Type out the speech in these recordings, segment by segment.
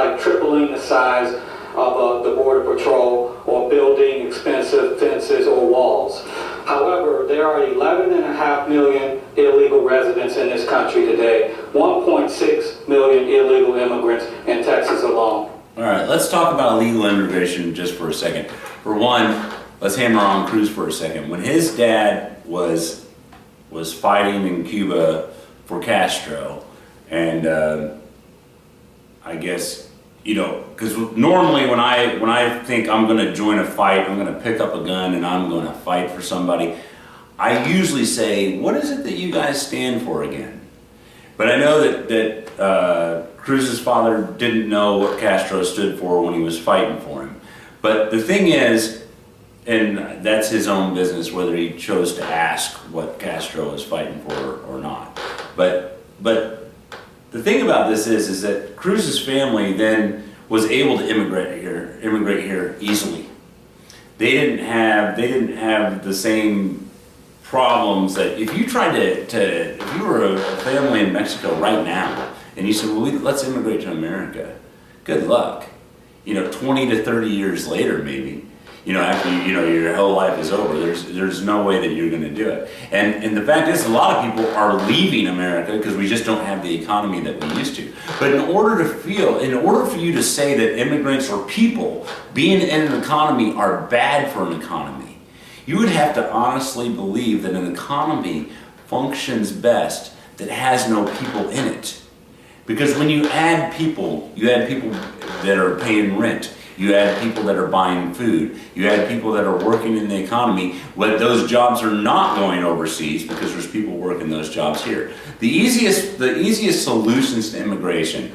like tripling the size of the Border Patrol or building expensive fences or walls. However, there are 11.5 million illegal residents in this country today, 1.6 million illegal immigrants in Texas alone. All right, let's talk about illegal immigration just for a second. For one, let's hammer on Cruz for a second. When his dad was fighting in Cuba for Castro, and I guess, you know, because normally when I think I'm going to join a fight, I'm going to pick up a gun and I'm going to fight for somebody, I usually say, what is it that you guys stand for again? But I know that Cruz's father didn't know what Castro stood for when he was fighting for him. But the thing is, and that's his own business whether he chose to ask what Castro was fighting for or not. But the thing about this is that Cruz's family then was able to immigrate here easily. They didn't have the same problems that if you tried if you were a family in Mexico right now and you said, well, let's immigrate to America, good luck. You know, 20 to 30 years later, maybe, you know, after your whole life is over, there's no way that you're going to do it. And the fact is, a lot of people are leaving America because we just don't have the economy that we used to. But in order for you to say that immigrants or people being in an economy are bad for an economy, you would have to honestly believe that an economy functions best that has no people in it. Because when you add people that are paying rent, you add people that are buying food, you add people that are working in the economy, when those jobs are not going overseas because there's people working those jobs here. The easiest solutions to immigration,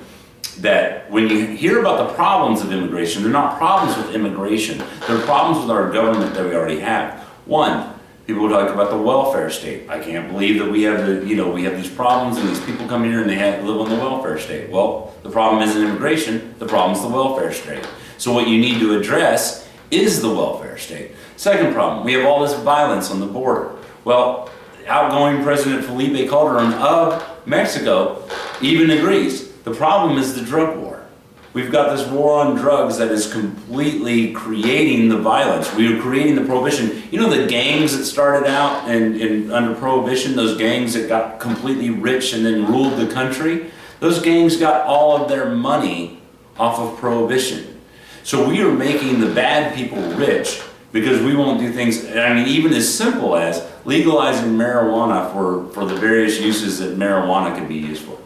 that when you hear about the problems of immigration, they're not problems with immigration, they're problems with our government that we already have. One, people talk about the welfare state. I can't believe that we have these problems and these people come here and they live on the welfare state. Well, the problem isn't immigration, the problem is the welfare state. So what you need to address is the welfare state. Second problem, we have all this violence on the border. Well, outgoing President Felipe Calderon of Mexico even agrees. The problem is the drug war. We've got this war on drugs that is completely creating the violence. We are creating the prohibition. You know the gangs that started out under prohibition, those gangs that got completely rich and then ruled the country? Those gangs got all of their money off of prohibition. So we are making the bad people rich because we won't do things, I mean, even as simple as legalizing marijuana for the various uses that marijuana can be used for.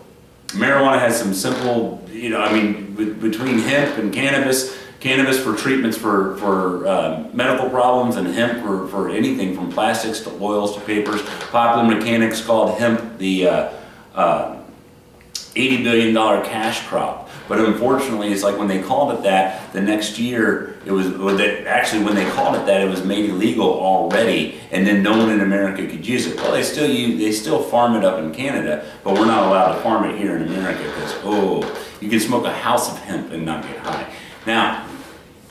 Marijuana has some simple, between hemp and cannabis for treatments for medical problems, and hemp for anything from plastics to oils to papers. Popular Mechanics called hemp the $80 billion cash crop. But unfortunately, it's like when they called it that, the next year, when they called it that, it was made illegal already, and then no one in America could use it. Well, they still farm it up in Canada, but we're not allowed to farm it here in America because, you can smoke a house of hemp and not get high. Now,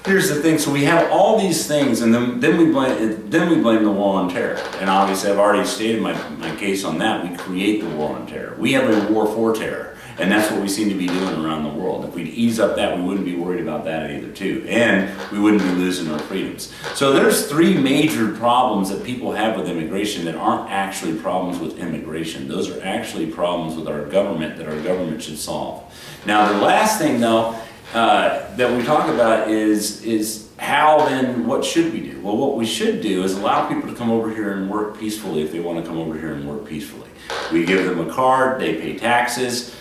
here's the thing. So we have all these things, and then we blame the war on terror. And obviously, I've already stated my case on that. We create the war on terror. We have a war for terror. And that's what we seem to be doing around the world. If we'd ease up that, we wouldn't be worried about that either too. And we wouldn't be losing our freedoms. So there's three major problems that people have with immigration that aren't actually problems with immigration. Those are actually problems with our government that our government should solve. Now the last thing though, that we talk about is how then, what should we do? Well, what we should do is allow people to come over here and work peacefully if they want to come over here and work peacefully. We give them a card, they pay taxes.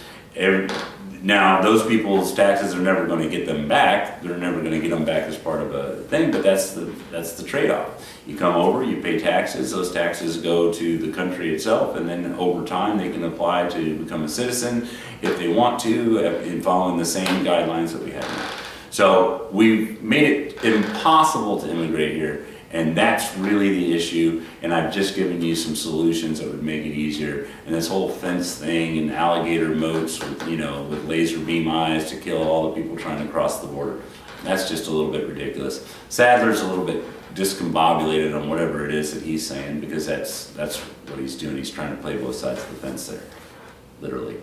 Now, those people's taxes are never going to get them back. They're never going to get them back as part of a thing, but that's the trade-off. You come over, you pay taxes, those taxes go to the country itself, and then over time they can apply to become a citizen if they want to, in following the same guidelines that we have now. So we've made it impossible to immigrate here, and that's really the issue, and I've just given you some solutions that would make it easier. And this whole fence thing and alligator moats with laser beam eyes to kill all the people trying to cross the border, that's just a little bit ridiculous. Sadler's a little bit discombobulated on whatever it is that he's saying, because that's what he's doing. He's trying to play both sides of the fence there, literally.